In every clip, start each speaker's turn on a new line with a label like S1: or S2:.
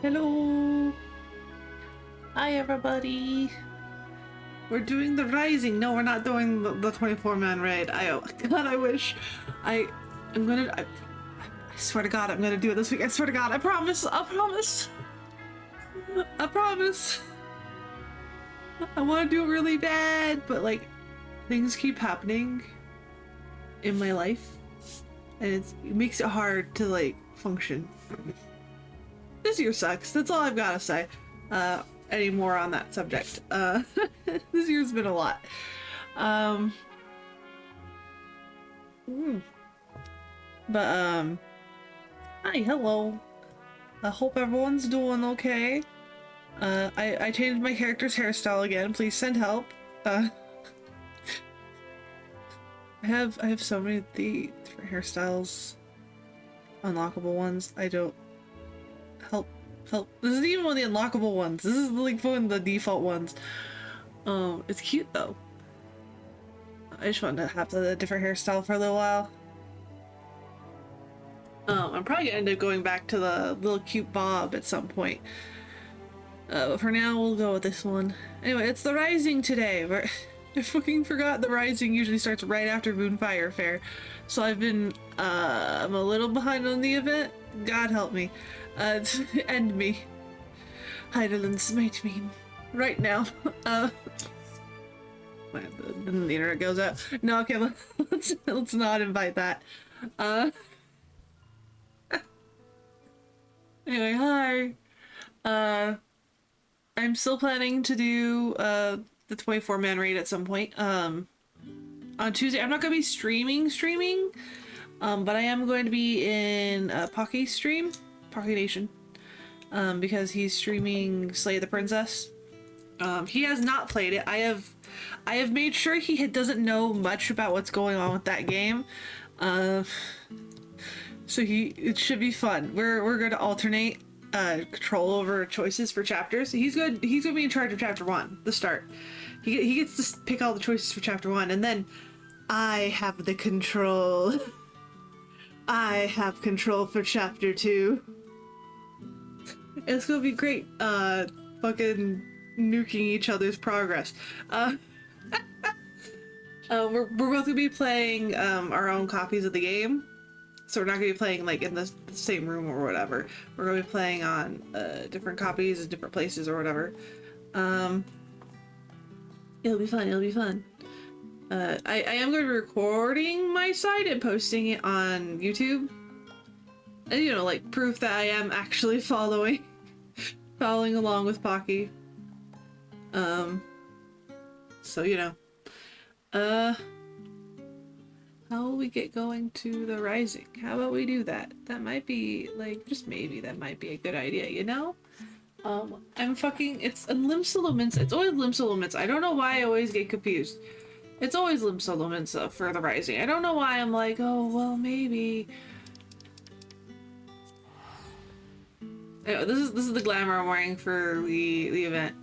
S1: Hello. Hi, everybody. We're doing the Rising. No, we're not doing the 24-man raid. God, I wish. I swear to God, I'm gonna do it this week. I swear to God, I promise. I promise. I promise. I want to do it really bad, but like, things keep happening in my life, and it makes it hard to like function. This year sucks. That's all I've got to say. Any more on that subject? This year's been a lot. Mm. But hi, hello. I hope everyone's doing okay. I changed my character's hairstyle again. Please send help. I have so many of the different hairstyles, unlockable ones. I don't help. This isn't even one of the unlockable ones. This is like one of the default ones. It's cute though. I just wanted to have the different hairstyle for a little while. I'm probably gonna end up going back to the little cute bob at some point. But for now, we'll go with this one. Anyway, it's the Rising today. I fucking forgot the Rising usually starts right after Moonfire Fair. So I've been, I'm a little behind on the event. God help me. End me. Heidelin, smite me. Right now. Then the internet goes out. No, okay, let's not invite that. Anyway, hi. I'm still planning to do the 24-man raid at some point. On Tuesday. I'm not gonna be streaming, but I am going to be in Pocky's stream, Pocky Nation, because he's streaming Slay the Princess. He has not played it. I have made sure he doesn't know much about what's going on with that game. So it should be fun. We're going to alternate control over choices for chapters. He's gonna be in charge of chapter 1, the start. He gets to pick all the choices for chapter 1, and then I have the control. I have control for chapter 2. It's gonna be great. Fucking nuking each other's progress. We're both gonna be playing our own copies of the game. So we're not gonna be playing like in the same room or whatever. We're gonna be playing on different copies at different places or whatever. It'll be fun. It'll be fun. I am going to be recording my side and posting it on YouTube. And, you know, like proof that I am actually following along with Pocky. So you know. How will we get going to the Rising? How about we do that? That might be, like, just maybe that might be a good idea, you know? It's Lim Solo Minsa. It's always Lim Solo Minsa. I don't know why I always get confused. It's always Lim Solo Minsa for the Rising. I don't know why I'm like, oh, well, maybe. Anyway, this is the glamour I'm wearing for the event.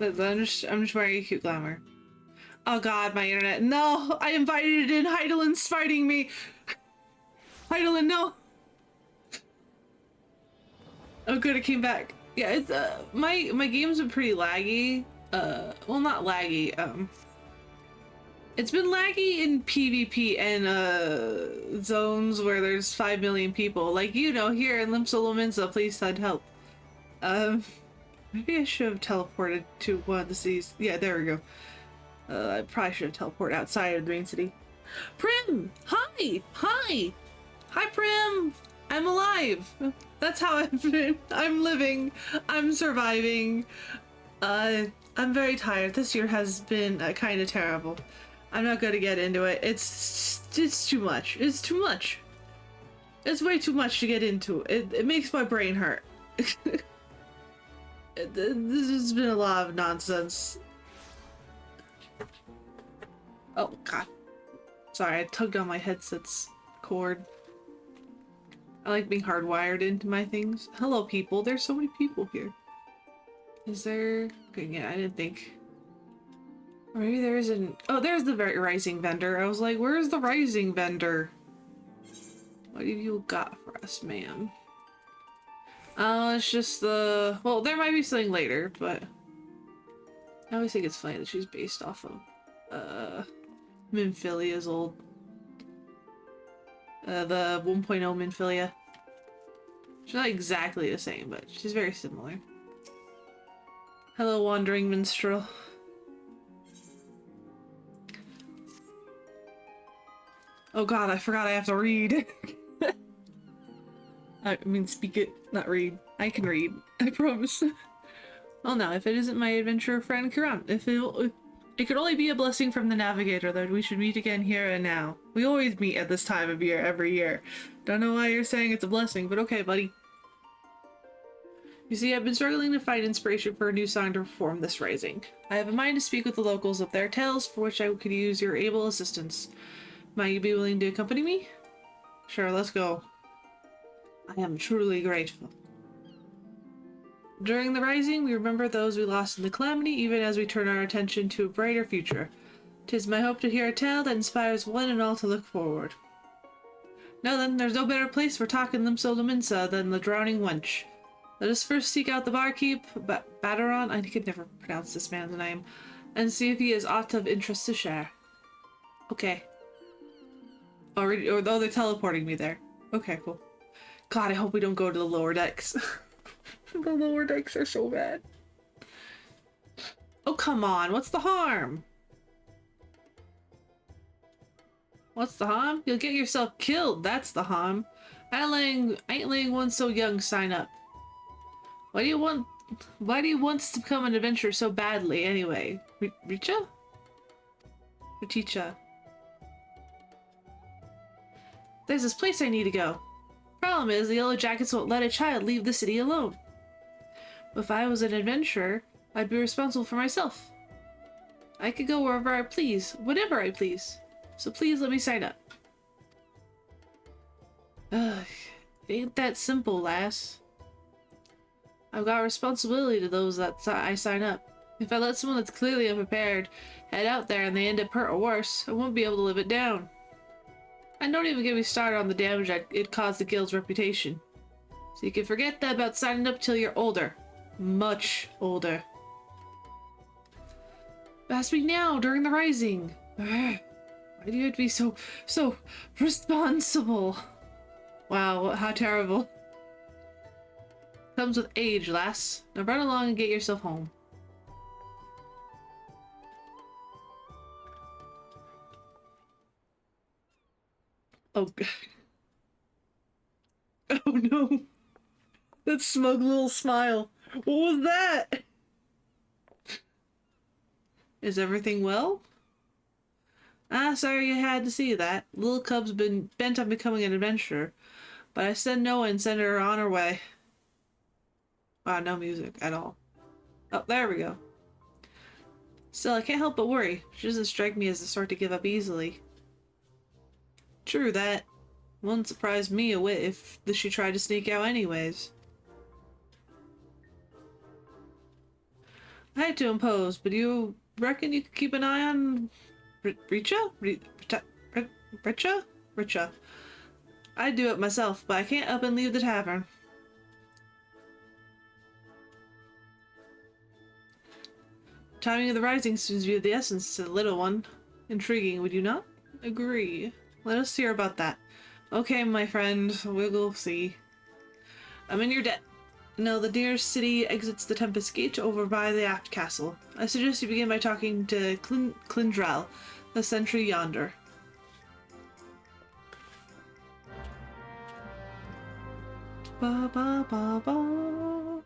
S1: I'm just wearing a cute glamour. Oh god, my internet. No! I invited it in! Heidelin's fighting me! Heidelin, no! Oh good, it came back. Yeah, it's, my game's been pretty laggy. Well, not laggy, it's been laggy in PvP and, zones where there's 5 million people. Like, you know, here in Lim Solo Minsa, please send help. Maybe I should have teleported to one of the cities. Yeah, there we go. I probably should have teleported outside of the main city. Prim! Hi! Hi! Hi, Prim! I'm alive! That's how I've been. I'm living. I'm surviving. I'm very tired. This year has been kind of terrible. I'm not gonna get into it. It's too much. It's too much. It's way too much to get into. It makes my brain hurt. This has been a lot of nonsense. Oh god. Sorry, I tugged on my headset's cord. I like being hardwired into my things. Hello people, there's so many people here. Is there... Okay, yeah, I didn't think. Or maybe there isn't... Oh, there's the Rising vendor. I was like, where's the Rising vendor? What have you got for us, ma'am? It's just the... Well, there might be something later, but... I always think it's funny that she's based off of, Minfilia's old... the 1.0 Minfilia. She's not exactly the same, but she's very similar. Hello, wandering minstrel. Oh god, I forgot I have to read. I mean, speak it, not read. I can read, I promise. Well, now, if it isn't my adventurer friend Kiran, if it could only be a blessing from the Navigator that we should meet again here and now. We always meet at this time of year, every year. Don't know why you're saying it's a blessing, but okay, buddy. You see, I've been struggling to find inspiration for a new song to perform this rising. I have a mind to speak with the locals of their tales, for which I could use your able assistance. Might you be willing to accompany me? Sure, let's go. I am truly grateful. During the rising, we remember those we lost in the calamity, even as we turn our attention to a brighter future. 'Tis my hope to hear a tale that inspires one and all to look forward. Now then, there's no better place for talking Limso than the Drowning Wench. Let us first seek out the barkeep, Bataron, I could never pronounce this man's name, and see if he has aught of interest to share. Okay. Oh, they're teleporting me there. Okay, cool. God, I hope we don't go to the lower decks. The lower decks are so bad. Oh, come on. What's the harm? What's the harm? You'll get yourself killed. That's the harm. I ain't letting one so young sign up. Why do you want to become an adventurer so badly anyway? Richa? Richa. There's this place I need to go. Problem is, the Yellow Jackets won't let a child leave the city alone. If I was an adventurer, I'd be responsible for myself. I could go wherever I please, whenever I please. So please let me sign up. Ugh, it ain't that simple, lass. I've got responsibility to those that I sign up. If I let someone that's clearly unprepared head out there and they end up hurt or worse, I won't be able to live it down. And don't even get me started on the damage it caused the guild's reputation. So you can forget that about signing up till you're older. Much older. Ask me now, during the rising. Why do you have to be so responsible? Wow, how terrible. Comes with age, lass. Now run along and get yourself home. Oh god. Oh no. That smug little smile. What was that? Is everything well? Ah, sorry you had to see that. Little Cub's been bent on becoming an adventurer. But I said no and sent her on her way. Wow, no music at all. Oh, there we go. Still, I can't help but worry. She doesn't strike me as the sort to give up easily. True that. Wouldn't surprise me a whit if she tried to sneak out anyways. I had to impose, but you reckon you could keep an eye on Richa? Richa? I'd do it myself, but I can't up and leave the tavern. Timing of the rising seems to be of the essence to the little one. Intriguing, would you not? Agree. Let us hear about that. Okay, my friend, we'll see. I'm in your debt. No, the nearest city exits the Tempest Gate over by the Aft Castle. I suggest you begin by talking to Clindrel, the sentry yonder. Ba ba ba ba.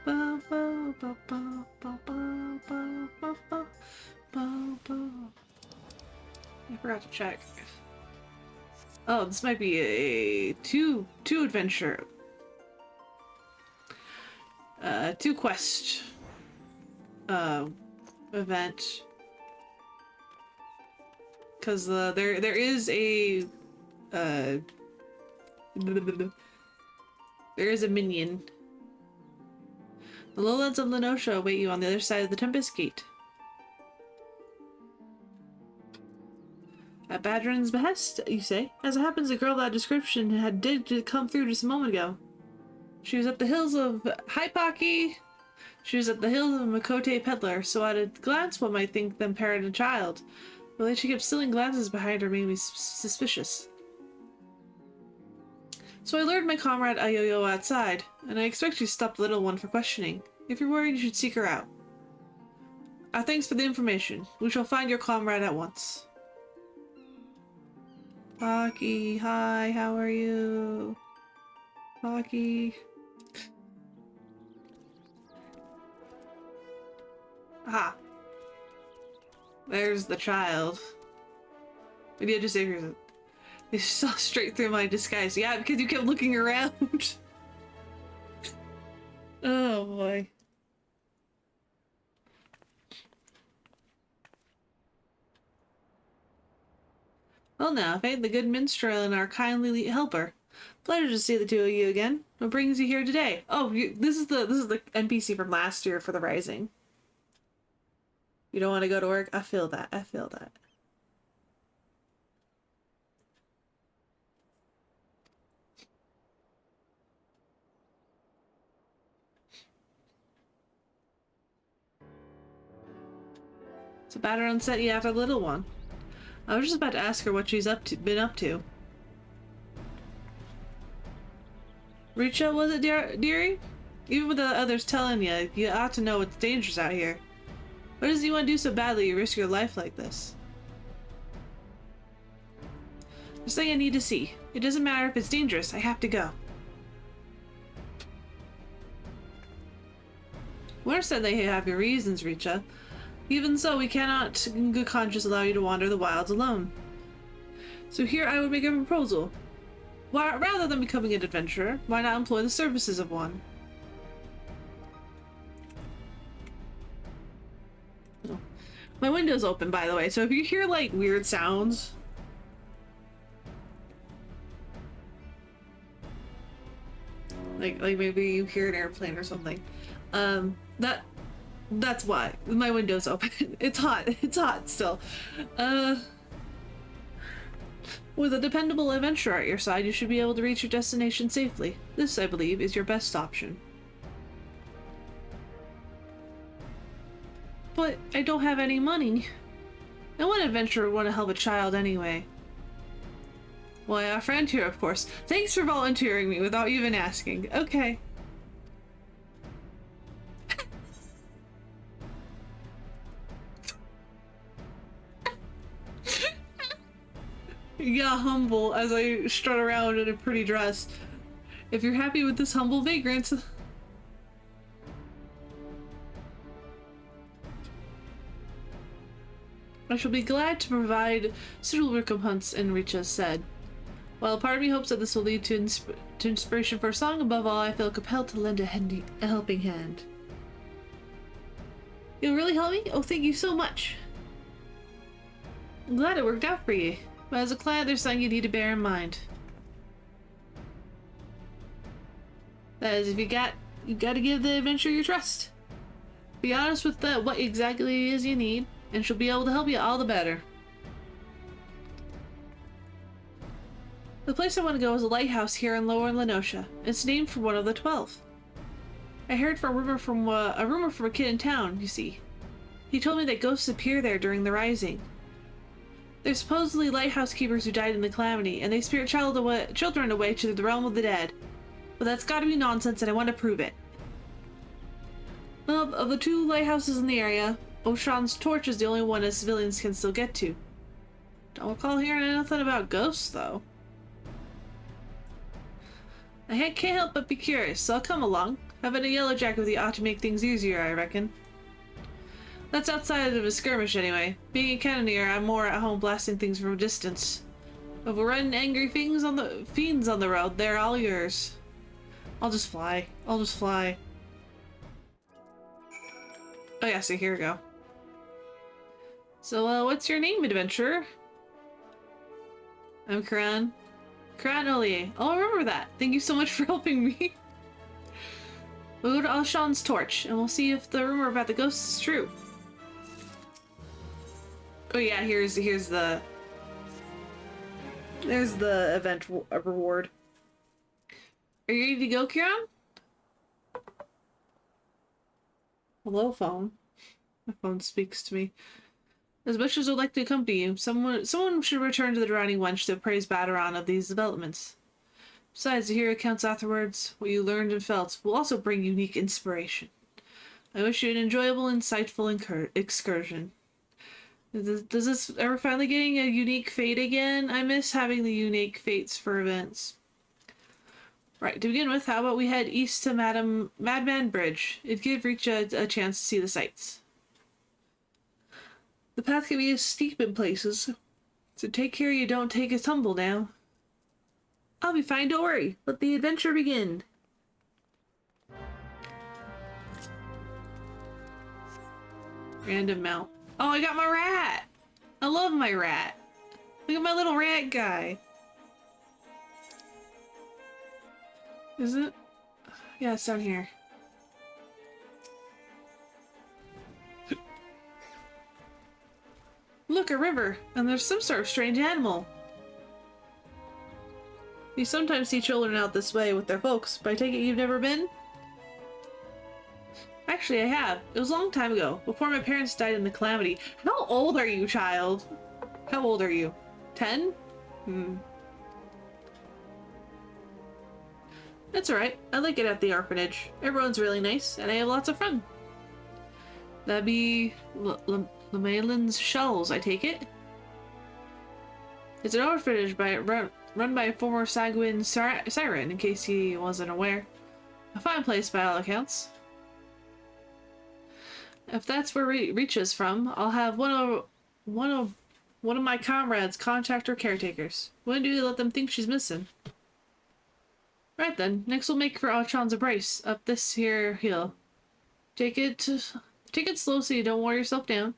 S1: Ba ba ba ba ba ba ba ba ba ba ba. I forgot to check. Oh, this might be a two adventure. Two quest event. Cause there is a there is a minion. The lowlands of Lenosha await you on the other side of the Tempest Gate. Badrin's behest, you say? As it happens, the girl of that description did come through just a moment ago. She was at the hills of Hypaki. She was at the hills of Makote Peddler, so at a glance one might think them parent and child. But then she kept stealing glances behind her made me suspicious. So I lured my comrade Ayoyo outside, and I expect she stopped the little one for questioning. If you're worried, you should seek her out. Thanks for the information. We shall find your comrade at once. Hockey, hi, how are you? Hockey. Aha. There's the child. But yeah, just save yourself. You saw straight through my disguise. Yeah, because you kept looking around. Oh boy. Well now, Fate, the good minstrel and our kindly helper. Pleasure to see the two of you again. What brings you here today? Oh, this is the NPC from last year for the Rising. You don't want to go to work? I feel that. I feel that. So Battleron sent you after the little one. I was just about to ask her what she's been up to. Richa, was it, dearie? Even with the others telling you, you ought to know it's dangerous out here. What does you want to do so badly you risk your life like this? There's something I need to see. It doesn't matter if it's dangerous, I have to go. Winter said they have your reasons, Richa. Even so, we cannot in good conscience allow you to wander the wilds alone. So here I would make a proposal. Rather than becoming an adventurer, why not employ the services of one? Oh. My window's open, by the way, so if you hear like weird sounds, like maybe you hear an airplane or something, that's why my window's open. It's hot. It's hot still. With a dependable adventurer at your side, you should be able to reach your destination safely. This, I believe, is your best option. But I don't have any money. And what adventurer would want to help a child anyway? Well, our friend here, of course. Thanks for volunteering me without even asking. Okay. Yeah, humble as I strut around in a pretty dress. If you're happy with this humble vagrant. I shall be glad to provide suitable recompense, Enricha said. While part of me hopes that this will lead to inspiration for a song, above all, I feel compelled to lend a helping hand. You'll really help me? Oh, thank you so much. I'm glad it worked out for you. But as a client, there's something you need to bear in mind. That is, if you got to give the adventurer your trust. Be honest with what exactly it is you need, and she'll be able to help you all the better. The place I want to go is a lighthouse here in Lower Lenosha. It's named for one of the 12. I heard a rumor from a kid in town, you see. He told me that ghosts appear there during the Rising. They're supposedly lighthouse keepers who died in the calamity, and they spirit children away to the realm of the dead. But that's gotta be nonsense, and I want to prove it. Well, of the 2 lighthouses in the area, Oshan's Torch is the only one that civilians can still get to. Don't recall hearing anything about ghosts, though. I can't help but be curious, so I'll come along. Having a yellow jacket with you ought to make things easier, I reckon. That's outside of a skirmish, anyway. Being a cannoneer, I'm more at home blasting things from a distance. If we're running angry fiends on the road, they're all yours. I'll just fly. I'll just fly. Oh yeah, so here we go. So, what's your name, adventurer? I'm Karan. Karan Ollier. I'll remember that. Thank you so much for helping me. We'll go to Alshan's Torch, and we'll see if the rumor about the ghosts is true. Oh yeah, here's the There's the event reward. Are you ready to go, Kieran? Hello, phone. My phone speaks to me. As much as I'd like to accompany you, someone should return to the drowning wench to praise Badaron of these developments. Besides, to hear accounts afterwards, what you learned and felt will also bring unique inspiration. I wish you an enjoyable, insightful excursion. Does this ever finally getting a unique fate again? I miss having the unique fates for events. Right, to begin with, how about we head east to Madman Bridge? It'd give Reach a chance to see the sights. The path can be steep in places, so take care you don't take a tumble now. I'll be fine, don't worry. Let the adventure begin. Random mount. Oh, I got my rat! I love my rat. Look at my little rat guy. Is it? Yeah, it's down here. Look, a river, and there's some sort of strange animal. You sometimes see children out this way with their folks, but I take it you've never been? Actually, I have. It was a long time ago, before my parents died in the calamity. How old are you, child? How old are you? 10? That's alright. I like it at the orphanage. Everyone's really nice, and I have lots of fun. That'd be Lemalin's Shells, I take it? It's an orphanage run by a former Sanguine Siren, in case he wasn't aware. A fine place by all accounts. If that's where Reach is from, I'll have one of my comrades contact her caretakers. When do you let them think she's missing? Right then, next we'll make for Achan's Embrace, up this here hill. Take it slow so you don't wear yourself down.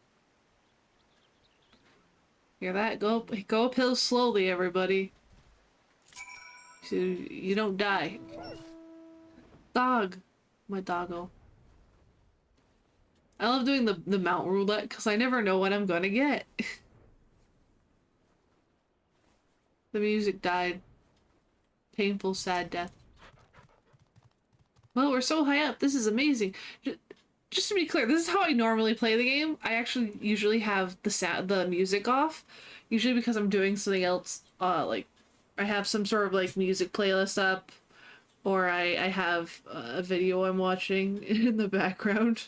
S1: Hear that? Go uphill slowly, everybody. So you don't die. Dog. My doggo. I love doing the mount roulette because I never know what I'm gonna get. The music died. Painful, sad death. Well, we're so high up. This is amazing. Just to be clear, this is how I normally play the game. I actually usually have the music off. Usually because I'm doing something else. Like, I have some sort of like music playlist up. Or I have a video I'm watching in the background.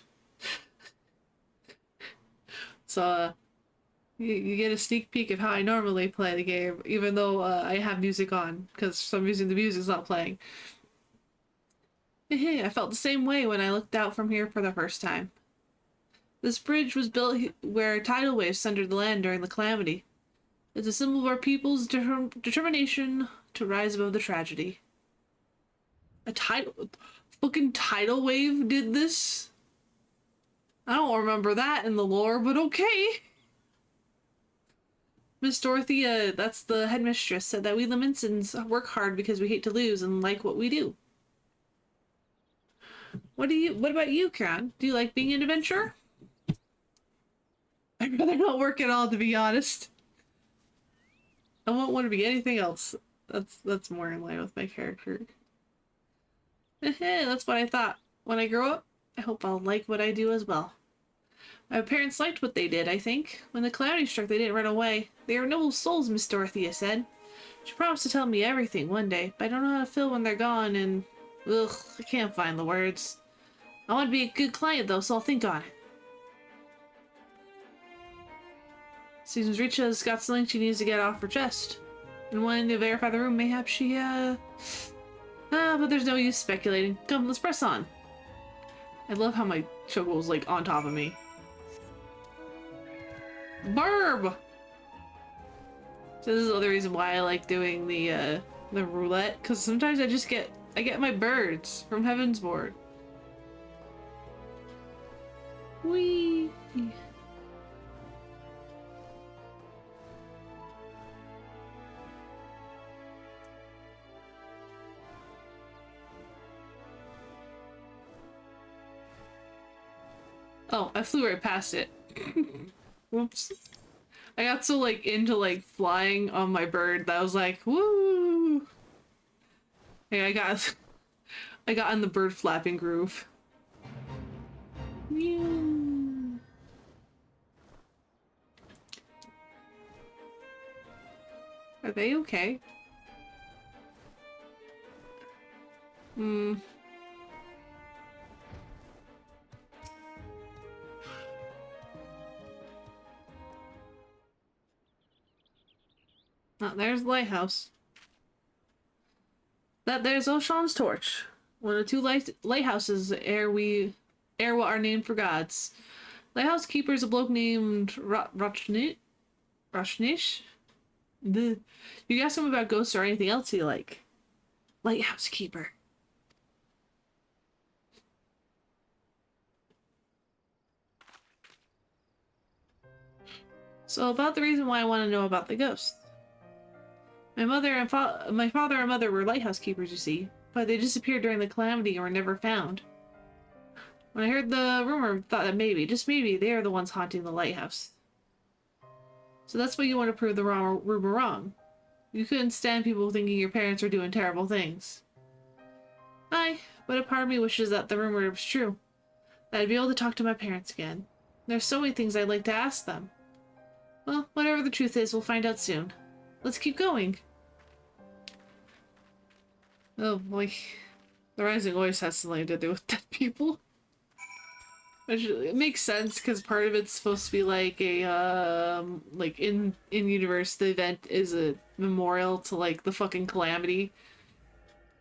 S1: So, you get a sneak peek of how I normally play the game, even though I have music on, because for some reason the music's not playing. I felt the same way when I looked out from here for the first time. This bridge was built where tidal waves sundered the land during the calamity. It's a symbol of our people's determination to rise above the tragedy. A fucking tidal wave did this? I don't remember that in the lore, but okay. Miss Dorothea, that's the headmistress, said that we Leminsons work hard because we hate to lose and like what we do. What about you, Kran? Do you like being an adventurer? I'd rather not work at all, to be honest. I won't want to be anything else. That's more in line with my character. That's what I thought. When I grow up, I hope I'll like what I do as well. My parents liked what they did, I think. When the calamity struck, they didn't run away. They are noble souls, Miss Dorothea said. She promised to tell me everything one day, but I don't know how to feel when they're gone, and... ugh, I can't find the words. I want to be a good client, though, so I'll think on it. Seems Richa's got something she needs to get off her chest. And wanting to verify the room, mayhap she, but there's no use speculating. Come, let's press on. I love how my choco's, like, on top of me. Burb! So this is the other reason why I like doing the roulette, because sometimes I get my birds from Heaven's Board. Whee! Oh, I flew right past it. Whoops. I got so like into like flying on my bird that I was like, woo! Hey, I got in the bird flapping groove. Meow. Are they okay? Hmm. Oh, there's the lighthouse. There's Oshan's torch. One of two lighthouses ere what are named for gods. Lighthouse keeper is a bloke named Roshnish. You can ask him about ghosts or anything else you like. Lighthouse keeper. So about the reason why I want to know about the ghosts. My father and mother were lighthouse keepers, you see, but they disappeared during the calamity and were never found. When I heard the rumor, I thought that maybe, just maybe, they are the ones haunting the lighthouse. So that's why you want to prove the rumor wrong. You couldn't stand people thinking your parents were doing terrible things. Aye, but a part of me wishes that the rumor was true. That I'd be able to talk to my parents again. There's so many things I'd like to ask them. Well, whatever the truth is, we'll find out soon. Let's keep going. Oh boy. The Rising always has something to do with dead people. Which it makes sense because part of it's supposed to be like a like in universe the event is a memorial to like the fucking calamity.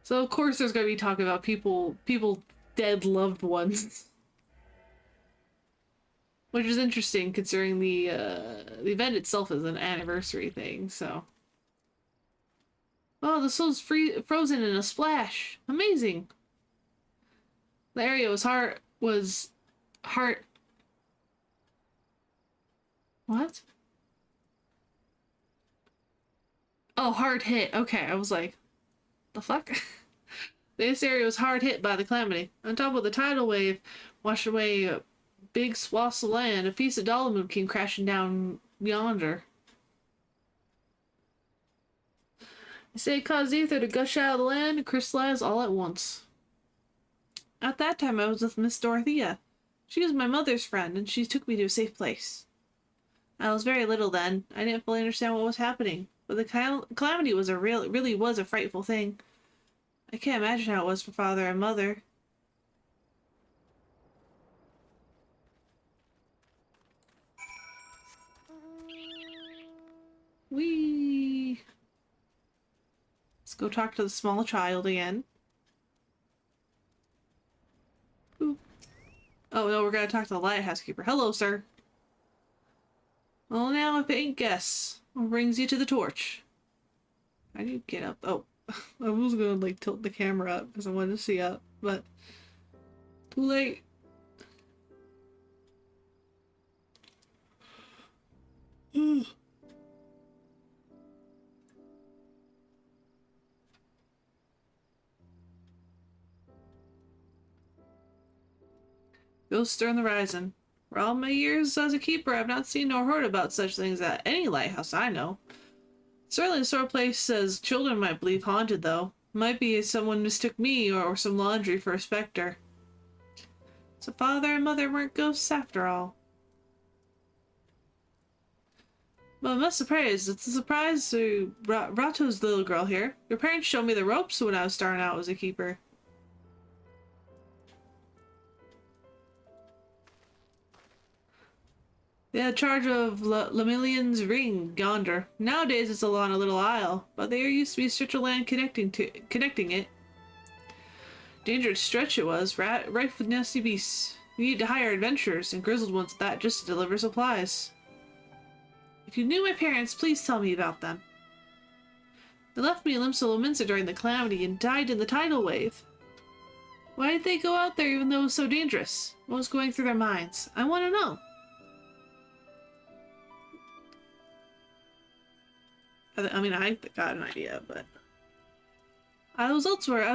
S1: So of course there's gonna be talk about people dead loved ones. Which is interesting considering the event itself is an anniversary thing, so. Oh, the soul's frozen in a splash. Amazing. The area was hard. What? Oh, hard hit. Okay, I was like, the fuck? This area was hard hit by the calamity. On top of the tidal wave washed away big swaths of land. A piece of Dolomite came crashing down yonder. They say it caused ether to gush out of the land and crystallize all at once. At that time, I was with Miss Dorothea. She was my mother's friend, and she took me to a safe place. I was very little then. I didn't fully understand what was happening, but the calamity was really was a frightful thing. I can't imagine how it was for father and mother. Whee! Let's go talk to the small child again. Ooh. Oh no, we're gonna talk to the lighthouse keeper. Hello, sir. Well, now if it ain't guess, what brings you to the torch? How do you get up? Oh, I was gonna like tilt the camera up because I wanted to see up, but too late. Ghosts are on the horizon. For all my years as a keeper, I've not seen nor heard about such things at any lighthouse I know. Certainly the sort of place as children might believe haunted, though. Might be someone mistook me or some laundry for a specter. So father and mother weren't ghosts after all. Well, I'm not surprised. It's a surprise to Rato's little girl here. Your parents showed me the ropes when I was starting out as a keeper. They had charge of Lemillion's ring yonder. Nowadays it's along a little isle, but there used to be such a land connecting it. Dangerous stretch it was, rife with nasty beasts. You need to hire adventurers, and grizzled ones at that, just to deliver supplies. If you knew my parents, please tell me about them. They left me in Limsa during the calamity and died in the tidal wave. Why did they go out there even though it was so dangerous? What was going through their minds? I want to know. I mean, I got an idea, but... I was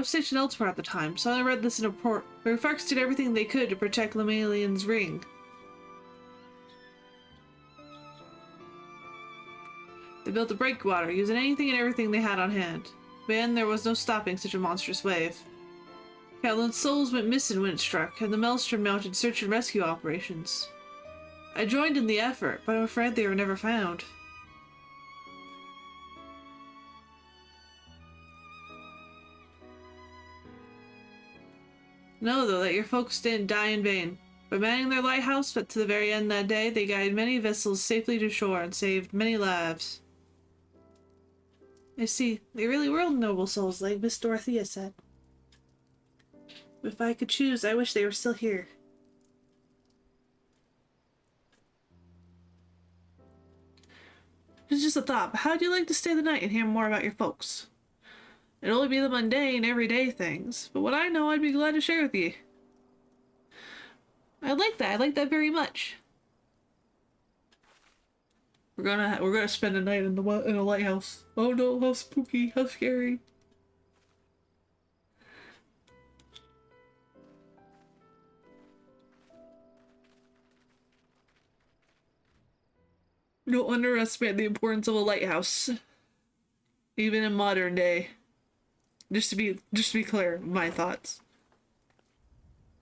S1: stationed elsewhere at the time, so I read this in a report. The Farks did everything they could to protect Lemillion's ring. built a breakwater, using anything and everything they had on hand. Then there was no stopping such a monstrous wave. Countless souls went missing when it struck, and the maelstrom mounted search and rescue operations. I joined in the effort, but I'm afraid they were never found. Know, though, that your folks didn't die in vain. By manning their lighthouse, but to the very end that day, they guided many vessels safely to shore and saved many lives. I see. They really were noble souls, like Miss Dorothea said. If I could choose, I wish they were still here. It's just a thought, but how'd you like to stay the night and hear more about your folks? It'd only be the mundane, everyday things, but what I know I'd be glad to share with you. I like that. I like that very much. We're gonna spend a night in a lighthouse. Oh no, how spooky, how scary. Don't underestimate the importance of a lighthouse, even in modern day. Just to be clear, my thoughts.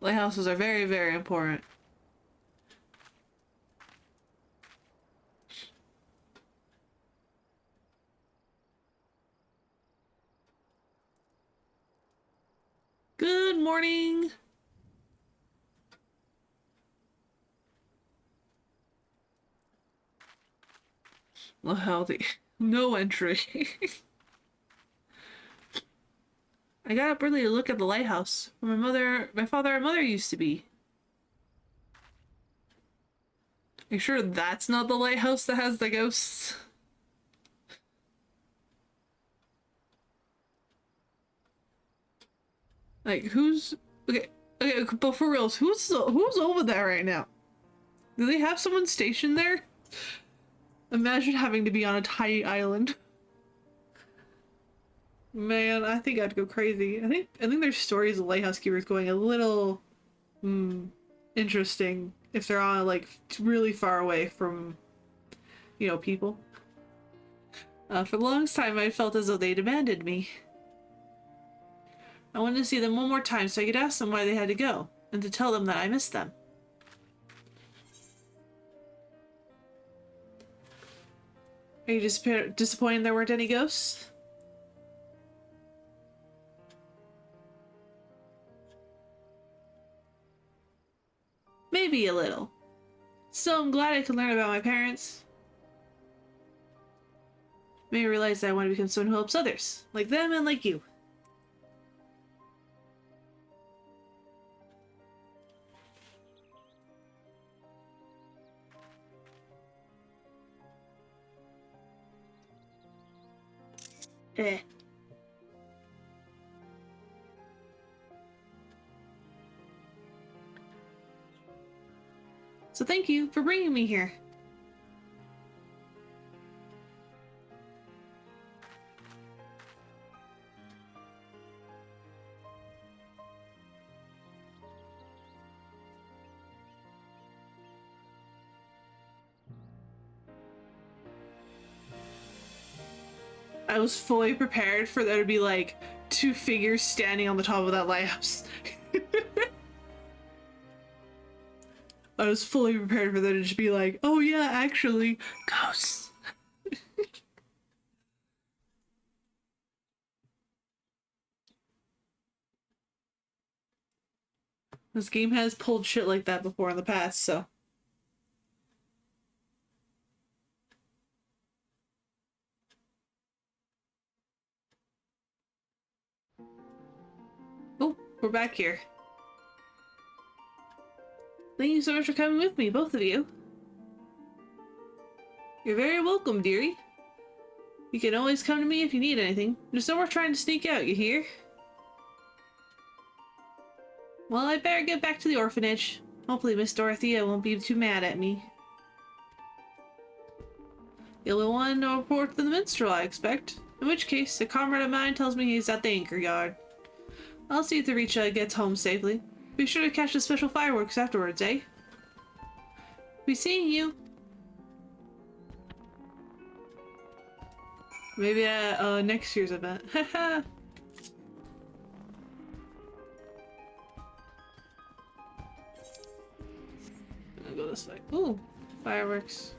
S1: Lighthouses are very, very important. Good morning. Well, healthy. No entry. I got up early to look at the lighthouse where my father and mother used to be. Are you sure that's not the lighthouse that has the ghosts? Like, who's... Okay, but for reals, who's over there right now? Do they have someone stationed there? Imagine having to be on a tiny island. Man, I think I'd go crazy. I think there's stories of lighthouse keepers going a little interesting if they're on like really far away from, you know, people. For the longest time I felt as though they'd abandoned me. I wanted to see them one more time so I could ask them why they had to go, and to tell them that I missed them. Are you disappointed there weren't any ghosts? Maybe a little. So I'm glad I could learn about my parents. Made me realize that I want to become someone who helps others, like them and like you. Eh. So thank you for bringing me here. I was fully prepared for there to be like two figures standing on the top of that lighthouse. I was fully prepared for them to just be like, oh yeah, actually, ghosts. This game has pulled shit like that before in the past, so. Oh, we're back here. Thank you so much for coming with me, both of you. You're very welcome, dearie. You can always come to me if you need anything. Just don't worth trying to sneak out, you hear? Well, I better get back to the orphanage. Hopefully Miss Dorothea won't be too mad at me. You'll be wanting to report to the minstrel, I expect. In which case, a comrade of mine tells me he's at the anchor yard. I'll see if the Richa gets home safely. Be sure to catch the special fireworks afterwards, eh? Be seeing you. Maybe at next year's event. Haha. I'll go this way. Ooh, fireworks.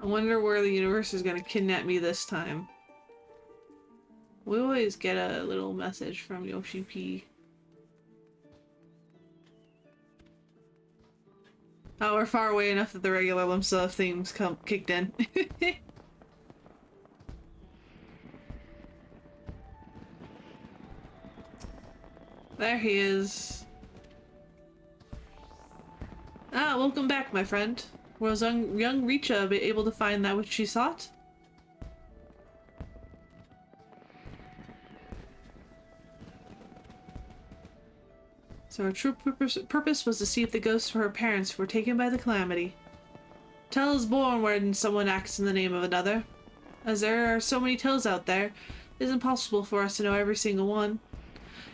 S1: I wonder where the universe is gonna kidnap me this time. We always get a little message from Yoshi P. Oh, we're far away enough that the regular Limsa themes kicked in. There he is. Ah, welcome back, my friend. Was young Richa be able to find that which she sought? So her true purpose was to see if the ghosts of her parents were taken by the calamity. Tale is born when someone acts in the name of another. As there are so many tales out there, it is impossible for us to know every single one.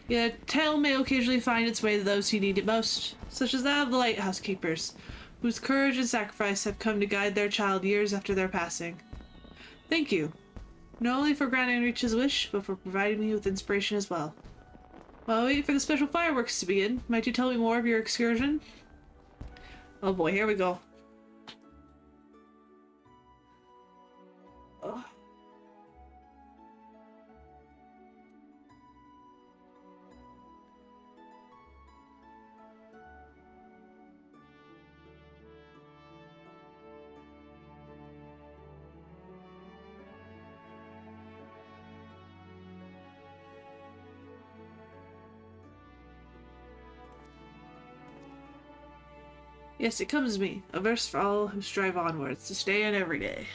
S1: Yet a tale may occasionally find its way to those who need it most, such as that of the lighthouse keepers, whose courage and sacrifice have come to guide their child years after their passing. Thank you, not only for granting Richa's wish, but for providing me with inspiration as well. While I wait for the special fireworks to begin, might you tell me more of your excursion? Oh boy, here we go. Ugh. Yes, it comes to me, a verse for all who strive onwards, this day and every day.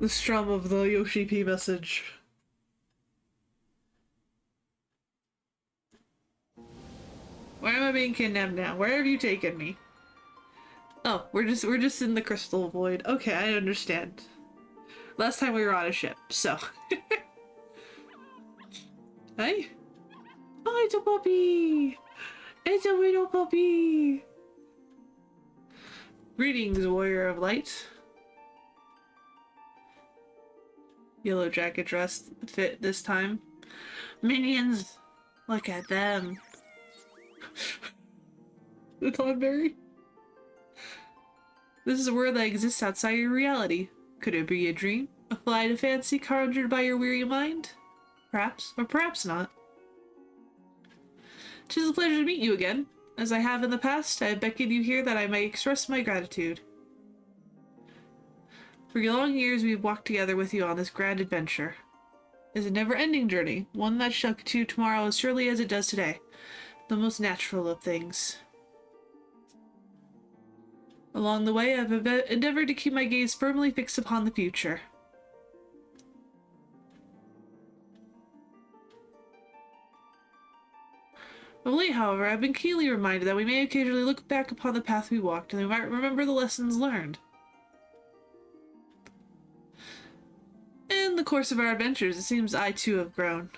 S1: The strum of the Yoshi P message. Why am I being kidnapped now? Where have you taken me? Oh, we're just in the crystal void. Okay, I understand. Last time we were on a ship, so. Hey? Oh, it's a puppy! It's a little puppy! Greetings, warrior of light. Yellow jacket dress fit this time. Minions! Look at them. The Thornberry? This is a world that exists outside your reality. Could it be a dream? A flight of fancy conjured by your weary mind? Perhaps, or perhaps not. 'Tis a pleasure to meet you again. As I have in the past, I have beckoned you here that I may express my gratitude. For your long years we have walked together with you on this grand adventure. It is a never-ending journey, one that shall continue tomorrow as surely as it does today. The most natural of things. Along the way, I've endeavored to keep my gaze firmly fixed upon the future. Of late, however, I've been keenly reminded that we may occasionally look back upon the path we walked, and we might remember the lessons learned. In the course of our adventures, it seems I too have grown.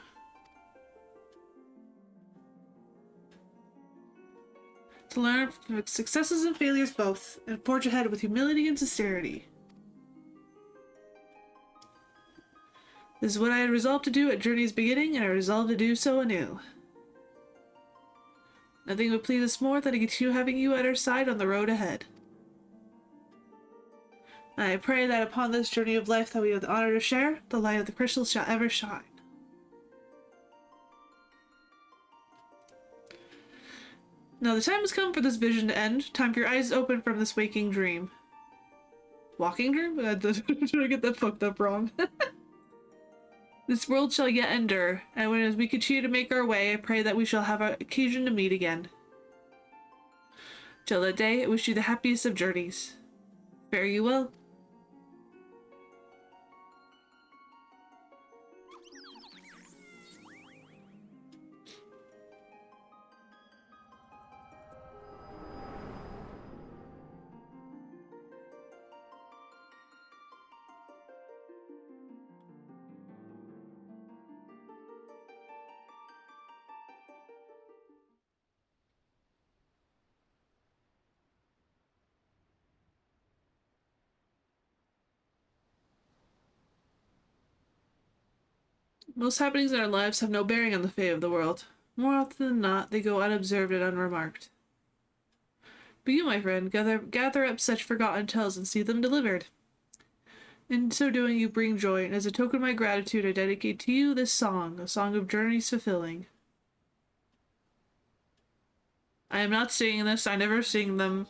S1: To learn from its successes and failures both, and forge ahead with humility and sincerity. This is what I had resolved to do at Journey's beginning, and I resolved to do so anew. Nothing would please us more than to continue having you at our side on the road ahead. I pray that upon this journey of life that we have the honor to share, the light of the crystals shall ever shine. Now the time has come for this vision to end. Time for your eyes to open from this waking dream. Walking dream? Did I get that fucked up wrong? This world shall yet endure, and when as we continue to make our way, I pray that we shall have an occasion to meet again. Till that day, I wish you the happiest of journeys. Fare you well. Most happenings in our lives have no bearing on the fate of the world. More often than not, they go unobserved and unremarked. But you, my friend, gather up such forgotten tales and see them delivered. In so doing, you bring joy, and as a token of my gratitude, I dedicate to you this song, a song of journeys fulfilling. I am not singing this. I never sing them.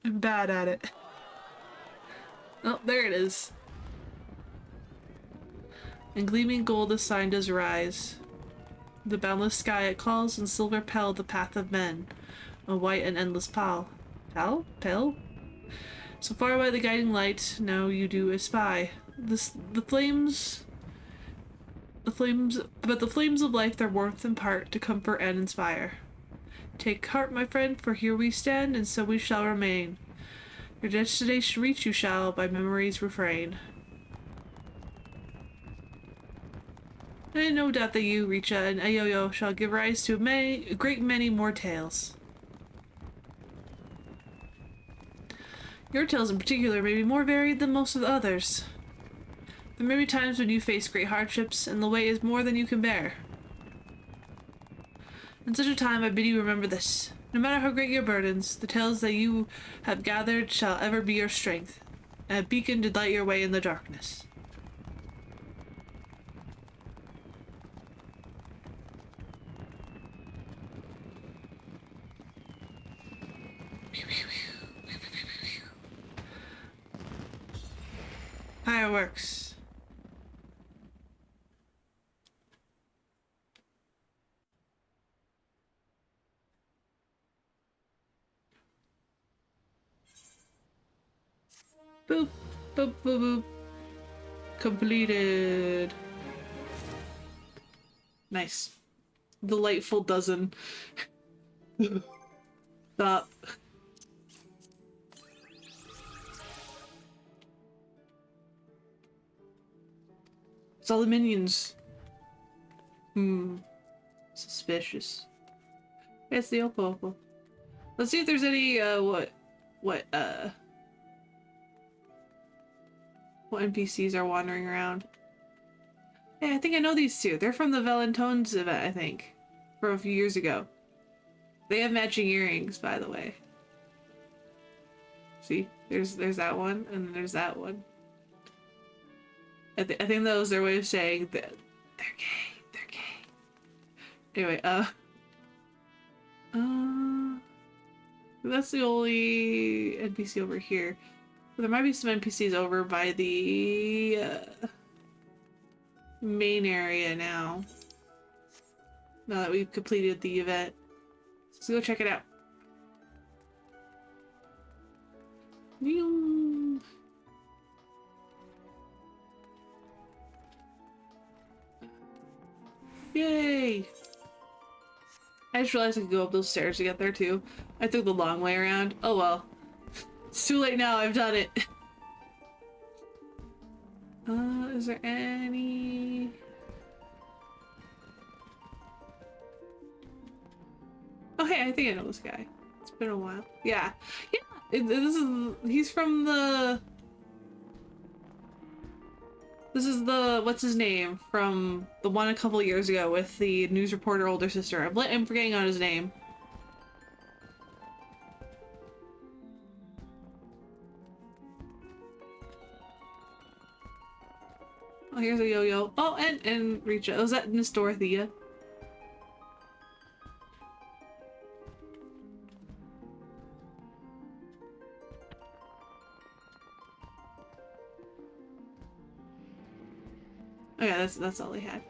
S1: I'm bad at it. Oh, there it is. And gleaming gold the sign does rise. The boundless sky it calls, and silver pell the path of men. A white and endless pall. Pell? So far by the guiding light, now you do espy. The flames, but the flames of life their warmth impart to comfort and inspire. Take heart, my friend, for here we stand, and so we shall remain. Your destination reach you shall, by memory's refrain. And no doubt that you, Richa, and Ayoyo shall give rise to a great many more tales. Your tales in particular may be more varied than most of the others. There may be times when you face great hardships, and the way is more than you can bear. In such a time I bid you remember this. No matter how great your burdens, the tales that you have gathered shall ever be your strength, and a beacon to light your way in the darkness. Fireworks. Boop, boop, boop, boop. Completed. Nice. Delightful dozen. Stop. It's all the minions. Suspicious. It's the Oppo. Let's see if there's any, what NPCs are wandering around. Hey, I think I know these two. They're from the Valentones event, I think. From a few years ago. They have matching earrings, by the way. See? There's that one, and then there's that one. I think that was their way of saying that they're gay. Anyway, that's the only NPC over here. But there might be some NPCs over by the main area now. Now that we've completed the event. Let's go check it out. Yay! I just realized I could go up those stairs to get there too. I took the long way around. Oh well. It's too late now, I've done it. Is there any... Oh hey, I think I know this guy. It's been a while. Yeah. He's from the... This is the, what's his name? From the one a couple years ago with the news reporter older sister. I'm forgetting on his name. Oh, here's a yo-yo. Oh, and Richa. Was that Miss Dorothea? Oh yeah, that's all they had.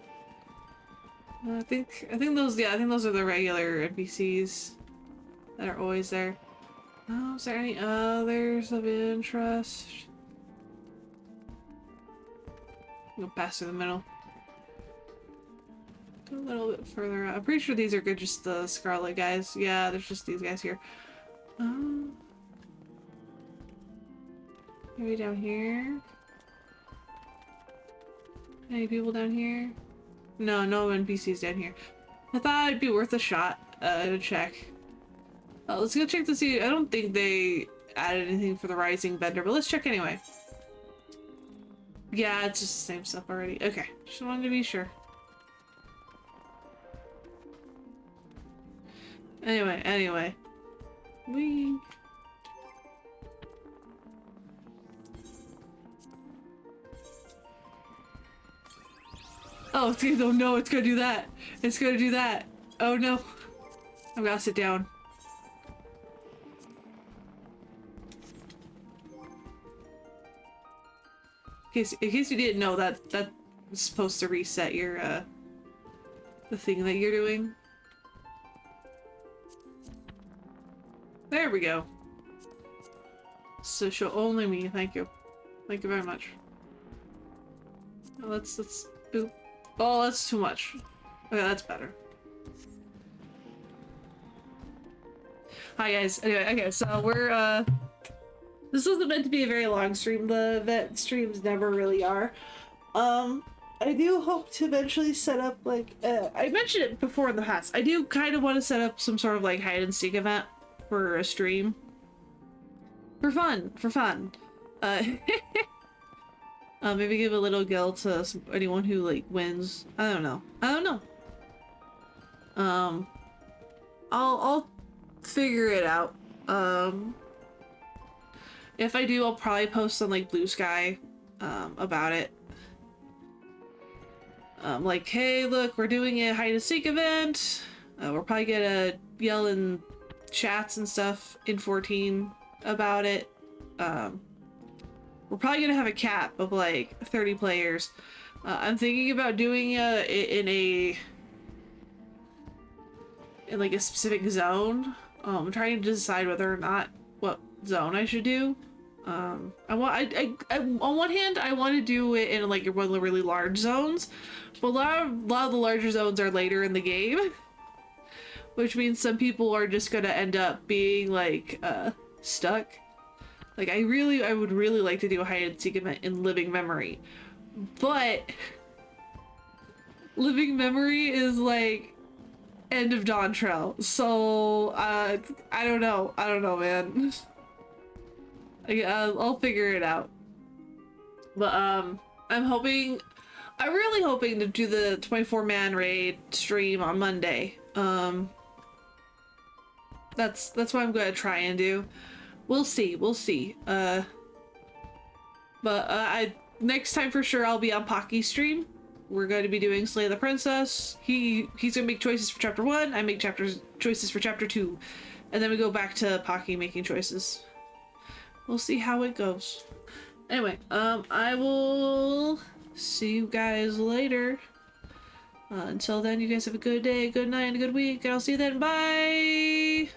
S1: I think those are the regular NPCs that are always there. Oh, is there any others of interest? Go past through the middle. Go a little bit further out. I'm pretty sure these are good, just the Scarlet guys. Yeah, there's just these guys here. Maybe down here? Any people down here? No NPCs down here. I thought it'd be worth a shot to check. Let's go check to see. I don't think they added anything for the Rising vendor, but let's check anyway. Yeah, it's just the same stuff already. Okay, just wanted to be sure. Anyway. We. Oh, it's gonna, oh no, it's gonna do that. It's gonna do that. Oh no. I'm gonna sit down. In case you didn't know, that is supposed to reset your the thing that you're doing. There we go. So show only me, thank you. Thank you very much. Oh, let's boop. Oh, that's too much. Okay, that's better. Hi guys. Anyway, okay, so we're this wasn't meant to be a very long stream. The vet streams never really are. I do hope to eventually set up like I mentioned it before in the past. I do kind of want to set up some sort of like hide and seek event for a stream. For fun. Maybe give a little guild to anyone who like wins. I don't know. I'll figure it out. If I do, I'll probably post on like Blue Sky about it. Like, hey, look, we're doing a hide and seek event. We're probably gonna yell in chats and stuff in 14 about it. We're probably gonna have a cap of like 30 players. I'm thinking about doing in like a specific zone. I'm trying to decide whether or not what zone I should do. On one hand, I want to do it in like one of the really large zones, but a lot of the larger zones are later in the game, which means some people are just gonna end up being like stuck. Like I would really like to do a hide and seek event in Living Memory, but Living Memory is like end of Dawn Trail, so I don't know, man. I'll figure it out. But I'm really hoping to do the 24-man raid stream on Monday. That's what I'm gonna try and do. We'll see. Next time for sure I'll be on Pocky's stream. We're going to be doing Slay the Princess. He's gonna make choices for chapter 1. I make choices for chapter 2, and then we go back to Pocky making choices. We'll see how it goes. Anyway, I will see you guys later. Until then, you guys have a good day, good night, and a good week, and I'll see you then. Bye!